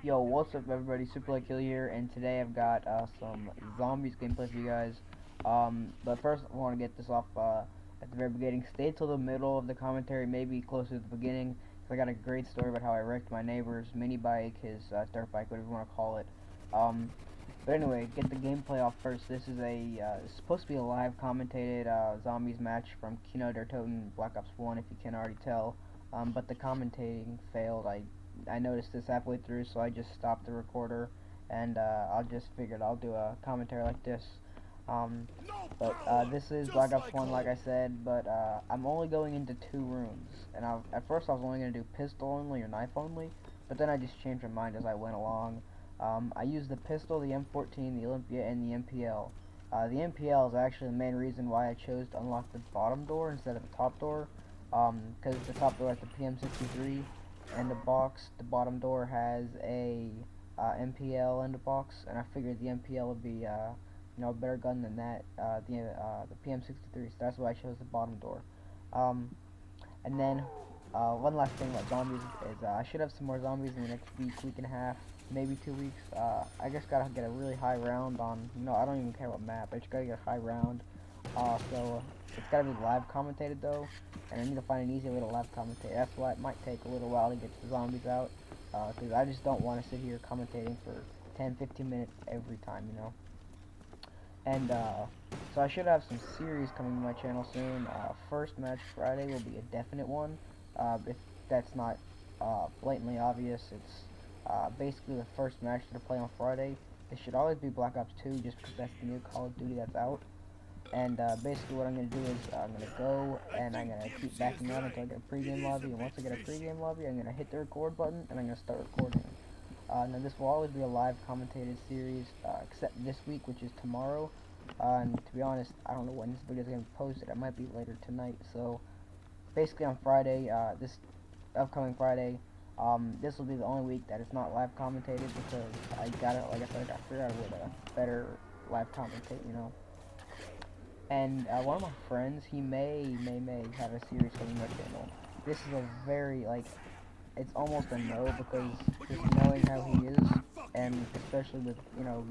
Yo, what's up everybody, Super Like Kill here, and today I've got some zombies gameplay for you guys. But first I want to get this off at the very beginning. Stay till the middle of the commentary, maybe closer to the beginning, because I got a great story about how I wrecked my neighbor's mini bike, his dirt bike, whatever you want to call it. But anyway, get the gameplay off first. This is it's supposed to be a live commentated zombies match from Kino Der Toten Black Ops 1, if you can already tell. But the commentating failed. I noticed this halfway through, so I just stopped the recorder, and I just figured I'll do a commentary like this. This is Black Ops 1, like I said, but I'm only going into 2 rooms, and at first I was only going to do pistol only or knife only, but then I just changed my mind as I went along. I used the pistol, the M14, the Olympia, and the MPL. The MPL is actually the main reason why I chose to unlock the bottom door instead of the top door, because the top door has the PM63, and the bottom door has a MPL in the box, and I figured the MPL would be a better gun than that, the PM63, so that's why I chose the bottom door. And then one last thing about zombies is I should have some more zombies in the next week and a half, maybe 2 weeks. I just gotta get a really high round on, I don't even care what map, I just gotta get a high round. It's gotta be live commentated though, and I need to find an easy way to live commentate. That's why it might take a little while to get the zombies out, because I just don't want to sit here commentating for 10-15 minutes every time, And so I should have some series coming to my channel soon. First match Friday will be a definite one. If that's not blatantly obvious, it's basically the first match to play on Friday. It should always be Black Ops 2, just because that's the new Call of Duty that's out. And basically what I'm going to do is I'm going to go and I'm going to keep backing out until I get a pregame lobby, and once I get a pregame lobby I'm going to hit the record button and I'm going to start recording. Now this will always be a live commentated series, except this week, which is tomorrow, and to be honest, I don't know when this video is going to be posted. It might be later tonight. So basically on Friday, this upcoming Friday, this will be the only week that it's not live commentated, because I gotta, like I said, I gotta figure out a way to better live commentate, And one of my friends, he may have a series coming to my channel. This is a very, it's almost a no, because just knowing how he is, and especially with,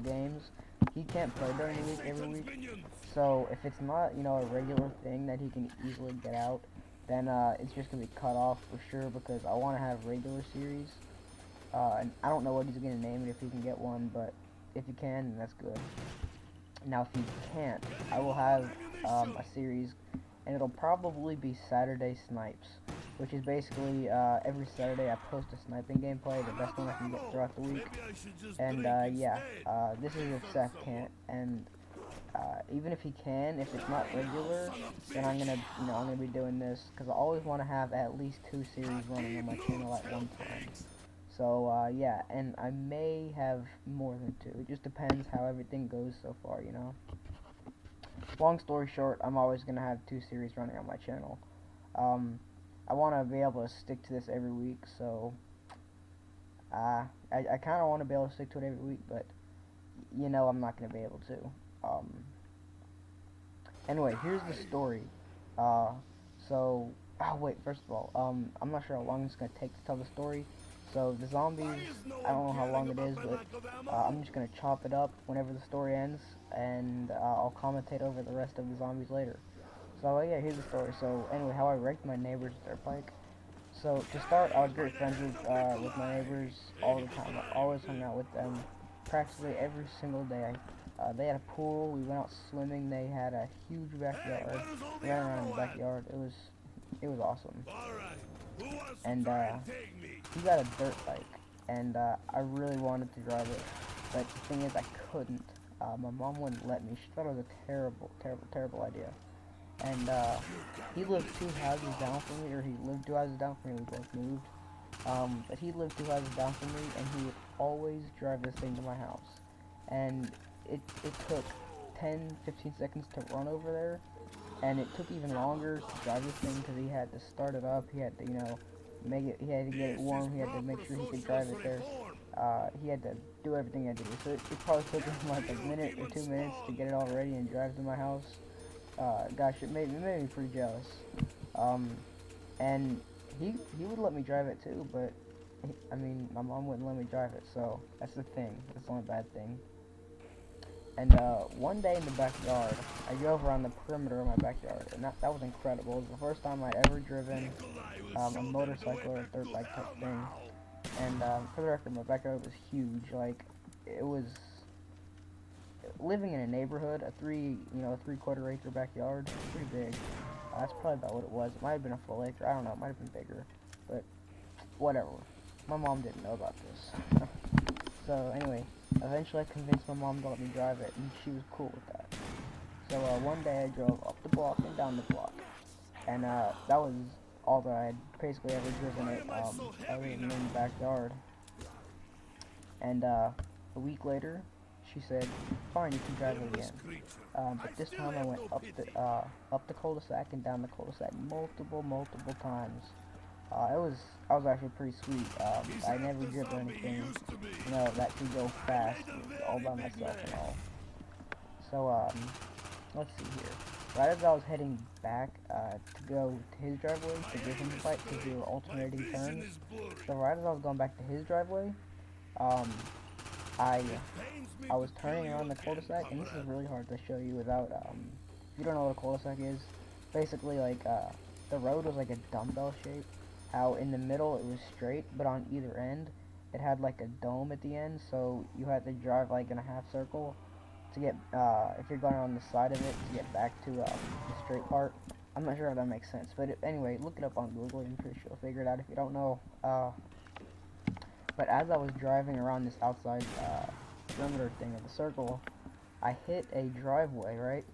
games, he can't play during the week every week. So if it's not, a regular thing that he can easily get out, then it's just going to be cut off for sure, because I want to have regular series. And I don't know what he's going to name it if he can get one, but if he can, then that's good. Now, if he can't, I will have a series, and it'll probably be Saturday Snipes, which is basically every Saturday I post a sniping gameplay, the best one I can get throughout the week. And this is if Seth can't, and even if he can, if it's not regular, then I'm gonna be doing this, because I always want to have at least 2 series running on my channel at one time. So, yeah, and I may have more than 2. It just depends how everything goes so far, Long story short, I'm always going to have 2 series running on my channel. I want to be able to stick to this every week, so I kind of want to be able to stick to it every week, but, I'm not going to be able to. Anyway, here's the story. Wait, first of all, I'm not sure how long it's going to take to tell the story. So the zombies, I don't know how long it is, but I'm just going to chop it up whenever the story ends, and I'll commentate over the rest of the zombies later. So yeah, here's the story. So anyway, how I wrecked my neighbor's dirt bike. So to start, I was great friends with my neighbors all the time. I always hung out with them practically every single day. They had a pool, we went out swimming, they had a huge backyard, we ran around in the backyard. It was awesome. And he got a dirt bike, and I really wanted to drive it, but the thing is I couldn't. My mom wouldn't let me. She thought it was a terrible idea. And he lived 2 houses down from me, or he lived 2 houses down from me, we both moved. But he lived 2 houses down from me, and he would always drive this thing to my house. And it took 10-15 seconds to run over there, and it took even longer to drive this thing, because he had to start it up, he had to, he had to get it warm, he had to make sure he could drive it there. He had to do everything he had to do, so it probably took him like a minute or 2 minutes to get it all ready and drive to my house. Gosh, it made me pretty jealous. And he would let me drive it too, but I mean, my mom wouldn't let me drive it, so that's the thing. That's the only bad thing. And one day in the backyard, I drove around the perimeter of my backyard, and that was incredible. It was the first time I'd ever driven a motorcycle or a dirt bike type thing. And for the record, my backyard was huge. Like, it was living in a neighborhood, a 3/4 acre backyard, pretty big. That's probably about what it was. It might have been a full acre. I don't know. It might have been bigger, but whatever. My mom didn't know about this. So anyway, eventually I convinced my mom to let me drive it, and she was cool with that. So one day I drove up the block and down the block, and that was all that I had basically ever driven it, other than in the backyard. And a week later, she said, "Fine, you can drive it again." But this time I went up the cul-de-sac and down the cul-de-sac multiple times. I was actually pretty sweet. I never driven anything, that could go fast all by myself and all. So, let's see here. Right as I was heading back, to go to his driveway to give him the bike, because we were alternating turns. So right as I was going back to his driveway, um, I was turning around the cul-de-sac, and this is really hard to show you without, if you don't know what a cul-de-sac is, basically, like, the road was like a dumbbell shape. How in the middle it was straight, but on either end it had like a dome at the end, so you had to drive like in a half circle to get, if you're going on the side of it, to get back to the straight part. I'm not sure if that makes sense, but anyway, look it up on Google. I'm pretty sure you'll figure it out if you don't know. But as I was driving around this outside perimeter thing of the circle, I hit a driveway, right?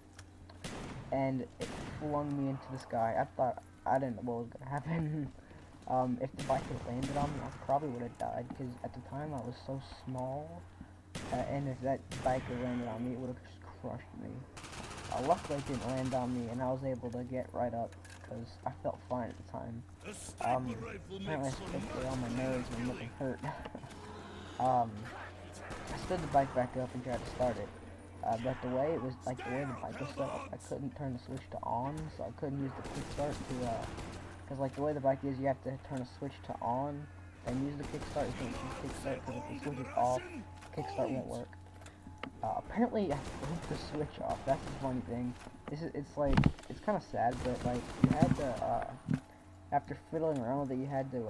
And it flung me into the sky. I didn't know what was gonna happen. If the bike had landed on me, I probably would have died, because at the time I was so small, and if that bike had landed on me, it would have just crushed me. Luckily it didn't land on me, and I was able to get right up, because I felt fine at the time. Apparently I spoke all my nerves and nothing hurt. I stood the bike back up and tried to start it. But the way the bike was set up, I couldn't turn the switch to on, so I couldn't use the kickstart to, because like the way the bike is, you have to turn a switch to on, and use the kickstart. You can't use kickstart, because if the switch is off, kickstart won't work. Apparently I flipped the switch off. That's the funny thing. It's kind of sad, but like, you had to, after fiddling around with it, you had to,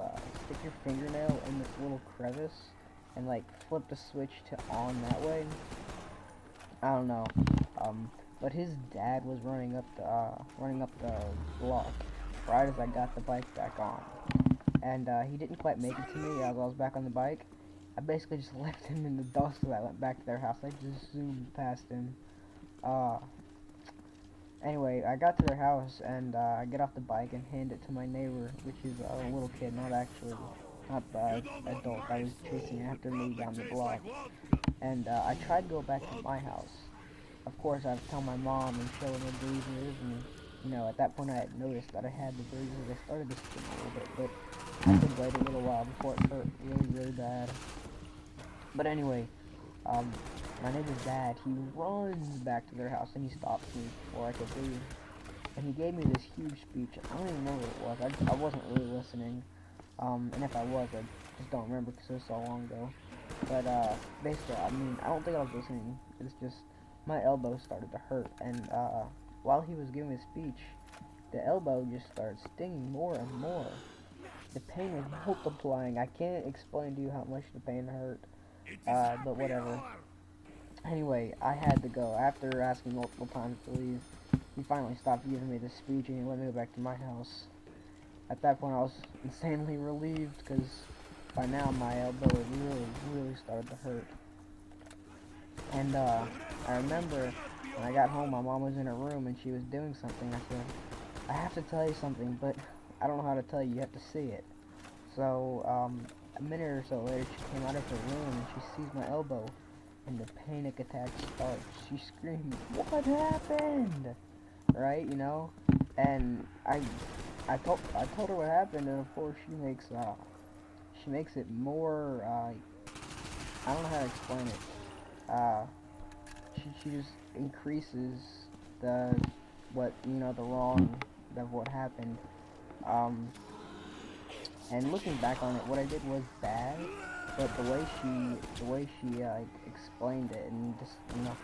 stick your fingernail in this little crevice, and like, flip the switch to on that way. I don't know. But his dad was running up the block right as I got the bike back on, and he didn't quite make it to me as I was back on the bike. I basically just left him in the dust as I went back to their house. I just zoomed past him. Anyway, I got to their house, and I get off the bike and hand it to my neighbor, which is a little kid, not the adult that was chasing after me down the block. And I tried to go back to my house. Of course, I have to tell my mom and show her the bruises, and at that point I had noticed that I had the bruises. I started to sting a little bit, but I could wait a little while before it hurt really bad. But anyway, my neighbor's dad, he runs back to their house, and he stops me before I could leave. And he gave me this huge speech. I don't even know what it was. I wasn't really listening. And if I was, I just don't remember because it was so long ago. But, basically, I mean, I don't think I was listening. It's just, my elbow started to hurt. And, while he was giving his speech, the elbow just started stinging more and more. The pain was multiplying. I can't explain to you how much the pain hurt. But whatever. Anyway, I had to go. After asking multiple times to leave, he finally stopped giving me the speech and he let me go back to my house. At that point, I was insanely relieved, because by now my elbow had really started to hurt. And I remember when I got home, my mom was in her room and she was doing something. I said, "I have to tell you something, but I don't know how to tell you. You have to see it." So a minute or so later, she came out of her room and she sees my elbow, and the panic attack starts. She screams, "What happened?" Right, and I told her what happened, and of course she makes it more, I don't know how to explain it. She just increases the wrong of what happened. And looking back on it, what I did was bad, but the way she like explained it and just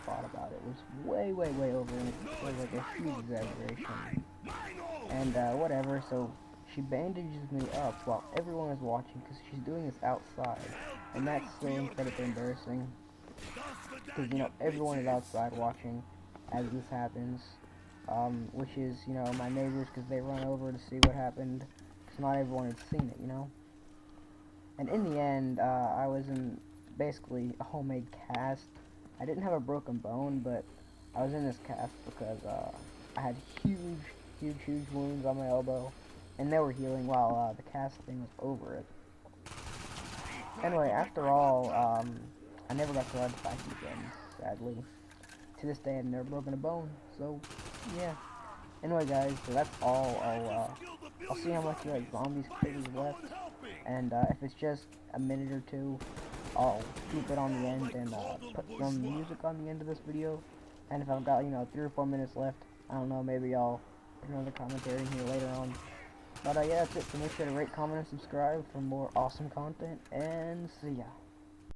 thought about it was way over, and it was like a huge exaggeration. And whatever. So she bandages me up while everyone is watching because she's doing this outside, and that's so incredibly embarrassing because everyone is outside watching as this happens, which is my neighbors because they run over to see what happened because not everyone had seen it. And in the end, I was in basically a homemade cast. I didn't have a broken bone, but I was in this cast because I had huge wounds on my elbow, and they were healing while the cast thing was over it. Anyway, after all, I never got to ride the bike again, sadly. To this day, I've never broken a bone, so yeah. Anyway, guys, so that's all. I'll see how much zombies critters left, and if it's just a minute or two, I'll keep it on the end and put some music on the end of this video. And if I've got 3 or 4 minutes left, I don't know, maybe I'll put another commentary in here later on. But yeah, that's it. So make sure to rate, comment, and subscribe for more awesome content, and see ya.